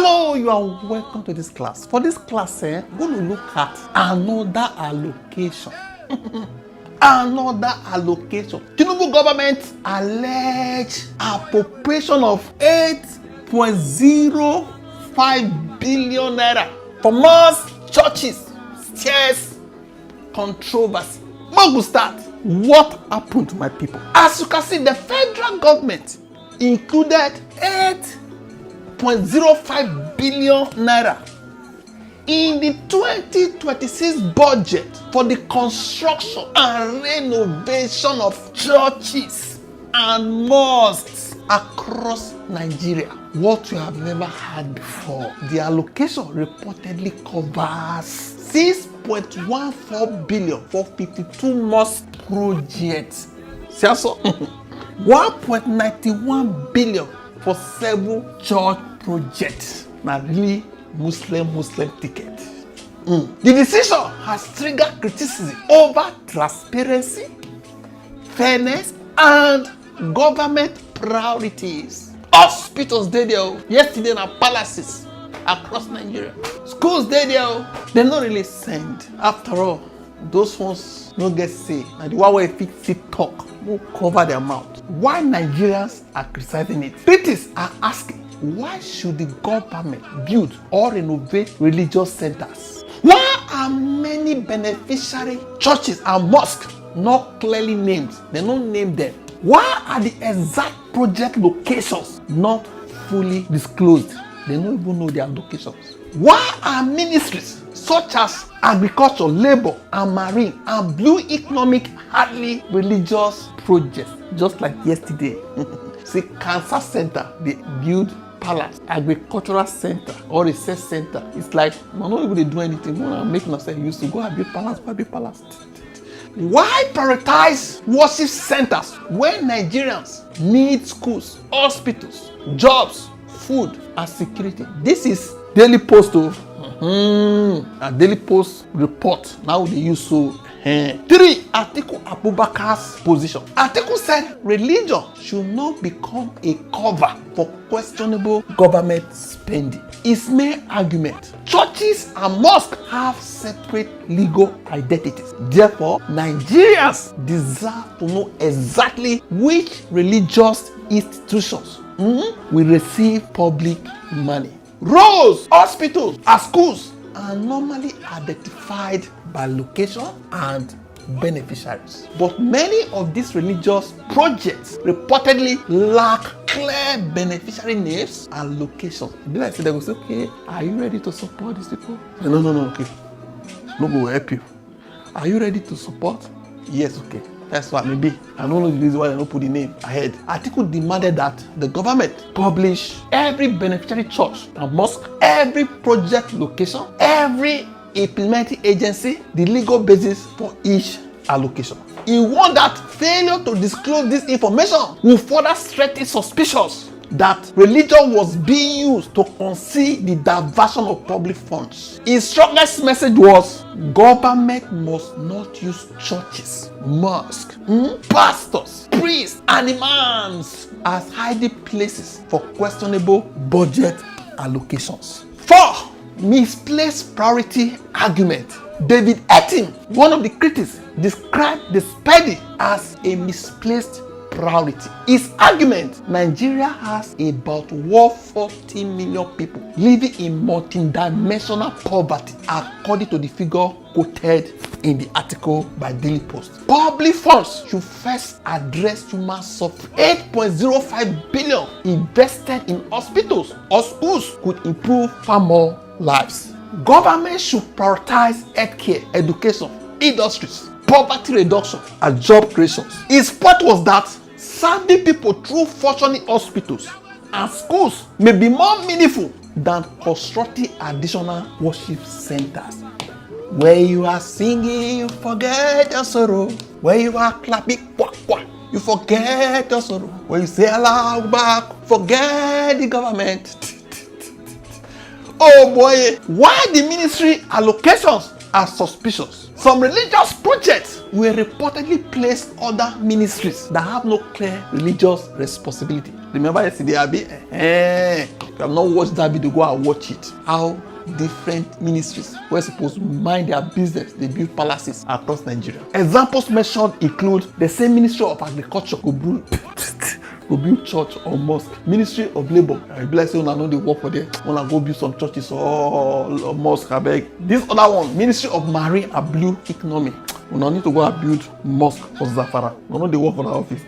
Hello, you are welcome to this class. For this class, we're going to look at another allocation. Another allocation. Tinubu government alleged appropriation of 8.05 billion naira for mosques, churches, stairs, controversy. Mosques start. What happened to my people? As you can see, the federal government included 8.05 billion naira in the 2026 budget for the construction and renovation of churches and mosques across Nigeria. What you have never heard before. The allocation reportedly covers 6.14 billion for 52 mosque projects. See also 1.91 billion for 7 church projects. Now really Muslim ticket. The decision has triggered criticism over transparency, fairness, and government priorities. Hospitals dey there yesterday na palaces across Nigeria. Schools dey there, they no really send. After all, those ones no get say. And the one wey fit talk no cover their mouth. Why Nigerians are criticizing it? Critics are asking, why should the government build or renovate religious centers? Why are many beneficiary churches and mosques not clearly named? They don't name them. Why are the exact project locations not fully disclosed? They don't even know their locations. Why are ministries such as agriculture, labor, and marine and blue economic hardly religious projects? Just like yesterday. See, cancer center, they build palace, agricultural center or research center. It's like, man, not even they do anything. Man, make myself used to go and build palace, Why prioritize worship centers when Nigerians need schools, hospitals, jobs, food, and security? This is Daily Post a Daily Post report. Now they use so. 3. Atiku Abubakar's position. Atiku said religion should not become a cover for questionable government spending. His main argument: churches and mosques have separate legal identities. Therefore, Nigerians deserve to know exactly which religious institutions will receive public money. Roads, hospitals, and schools are normally identified by location and beneficiaries. But many of these religious projects reportedly lack clear beneficiary names and locations. They say, they go say, okay, are you ready to support these people? No, okay. No go help you. Are you ready to support? Yes, okay. That's what maybe. I don't know the reason why they don't put the name ahead. Atiku demanded that the government publish every beneficiary church and mosque, every project location, every implementing agency, the legal basis for each allocation. He warned that failure to disclose this information will further strengthen suspicions that religion was being used to conceal the diversion of public funds. His strongest message was, government must not use churches, mosques, pastors, priests, and imams as hiding places for questionable budget allocations. 4. Misplaced priority argument. David Etim, one of the critics, described the spending as a misplaced priority. His argument: Nigeria has about 140 million people living in multidimensional poverty, according to the figure quoted in the article by Daily Post. Public funds should first address human suffering. 8.05 billion invested in hospitals or schools could improve far more lives. Government should prioritize healthcare, education, industries, poverty reduction, and job creation. His point was that serving people through functioning hospitals and schools may be more meaningful than constructing additional worship centers. Where you are singing, you forget your sorrow. Where you are clapping, quack, quack, you forget your sorrow. When you say Allah Akbar, forget the government. Oh boy, why the ministry allocations are suspicious. Some religious projects will reportedly place other ministries that have no clear religious responsibility. Remember yesterday, Abi? If you have not watched that video, go and watch it. How different ministries were supposed to mind their business. They build palaces across Nigeria. Examples mentioned include the same Ministry of Agriculture go build church or mosque. Ministry of Labour, I bless you, I know they work for them. Wanna go build some churches or mosque, I beg. This other one, Ministry of Marine and Blue Economy. We don't need to go and build mosque for Zafara. We know they work for the office.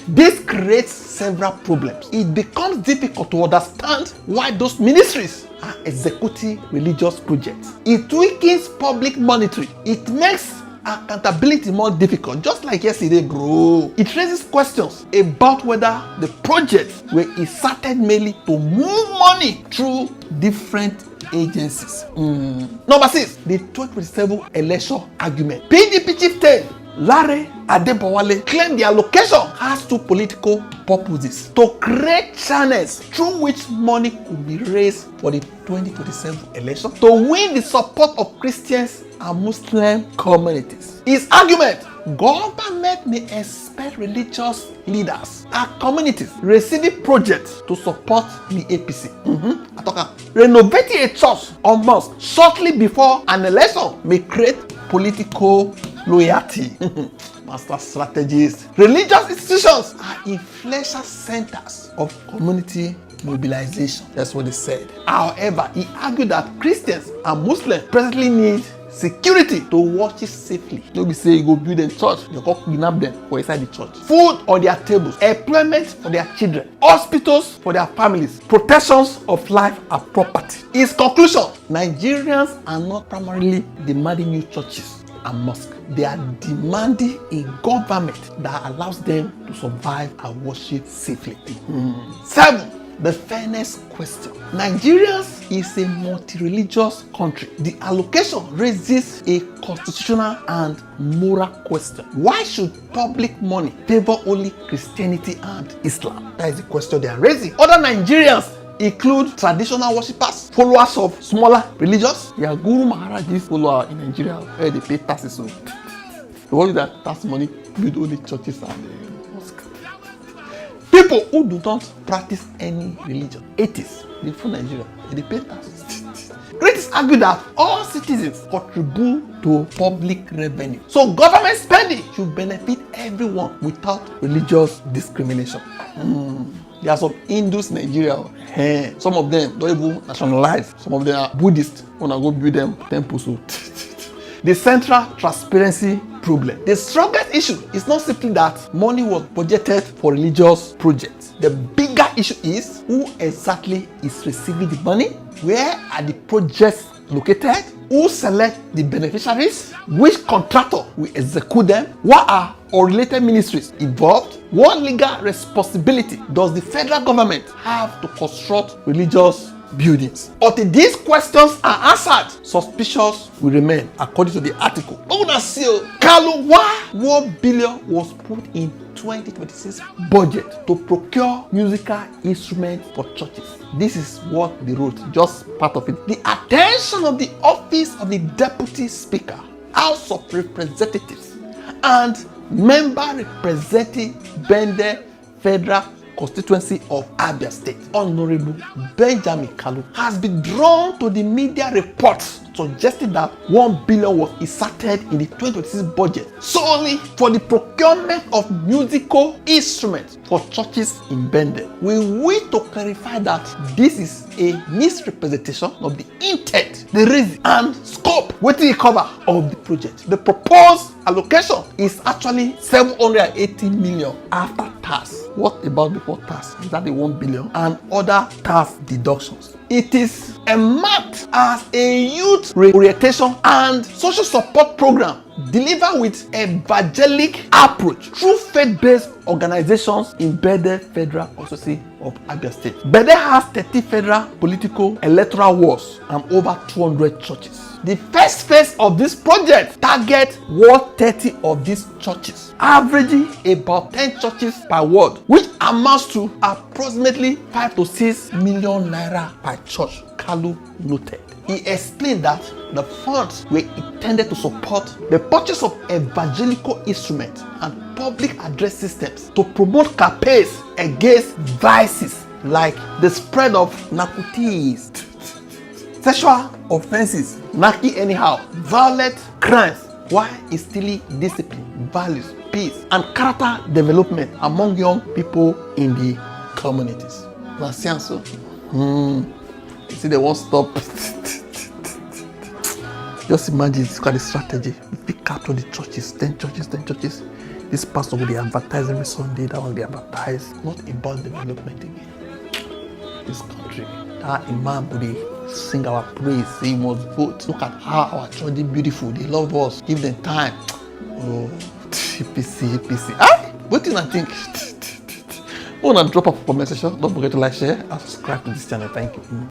This creates several problems. It becomes difficult to understand why those ministries are executing religious projects. It weakens public monitoring. It makes accountability more difficult. Just like yesterday, bro. It raises questions about whether the projects were inserted merely to move money through different agencies. Number 6, the 2027 election argument. PDP chieftain Larry Adebowale claimed the allocation has two political purposes: to create channels through which money could be raised for the 2027 election, to win the support of Christians and Muslim communities. His argument: government may expect religious leaders and communities receiving projects to support the APC. Renovating a church or mosque shortly before an election may create political loyalty. Master strategies. Religious institutions are influential centers of community mobilization. That's what they said. However, he argued that Christians and Muslims presently need security to worship safely. No be say you go build a church, you go kidnap them for inside the church. Food on their tables, employment for their children, hospitals for their families, protections of life and property. His conclusion: Nigerians are not primarily demanding new churches and mosques. They are demanding a government that allows them to survive and worship safely. 7. The fairness question. Nigeria is a multi-religious country. The allocation raises a constitutional and moral question. Why should public money favor only Christianity and Islam? That is the question they are raising. Other Nigerians include traditional worshippers, followers of smaller religions. Their Guru Maharaj's follower in Nigeria where they pay taxes. So the one that tax money build only churches and mosques. People who do not practice any religion, atheists, they from Nigeria, they pay taxes. Critics argue that all citizens contribute to public revenue, so government spending should benefit everyone without religious discrimination. There are some Hindus in Nigeria. Some of them don't even nationalize. Some of them are Buddhists. Wanna go build them temples. The central transparency problem. The strongest issue is not simply that money was budgeted for religious projects. The bigger issue is who exactly is receiving the money, where are the projects located, who select the beneficiaries, which contractor will execute them, what are unrelated ministries involved, what legal responsibility does the federal government have to construct religious buildings. Until these questions are answered, suspicious will remain, according to the article. Kalu, why 1 billion was put in 2026 budget to procure musical instruments for churches? This is what they wrote, just part of it. The attention of the office of the Deputy Speaker, House of Representatives, and member representing Bende Federal Constituency of Abia State, Honorable Benjamin Kalu, has been drawn to the media reports suggesting that 1 billion was inserted in the 2026 budget solely for the procurement of musical instruments for churches in Bende. We wish to clarify that this is a misrepresentation of the intent, the reason, and scope waiting cover of the project. The proposed allocation is actually 780 million after tax. What about before tax? Is that the 1 billion and other tax deductions? It is marked as a youth orientation and social support program delivered with evangelic approach through faith-based organizations in Bede Federal Constituency of Abia State. Bede has 30 federal political electoral wards and over 200 churches. The first phase of this project targets Ward 30 of these churches, averaging about 10 churches per ward, which amounts to approximately 5 to 6 million naira per church, Kalu noted. He explained that the funds were intended to support the purchase of evangelical instruments and public address systems to promote campaigns against vices like the spread of narcotics, sexual offenses, knacking anyhow, violent crimes, while instilling discipline, values, peace, and character development among young people in the communities. So, you see, they won't stop. Just imagine, look at the strategy. If we capture the churches, 10 churches, 10 churches, this pastor will be advertised every Sunday, that will be advertised. Not about development again. This country, that imam will be sing our praise, say you must vote. Look at how our church is beautiful. They love us. Give them time. Oh, APC. Ah, what do you think? Want to drop off a comment section? Don't forget to like, share, and subscribe to this channel. Thank you.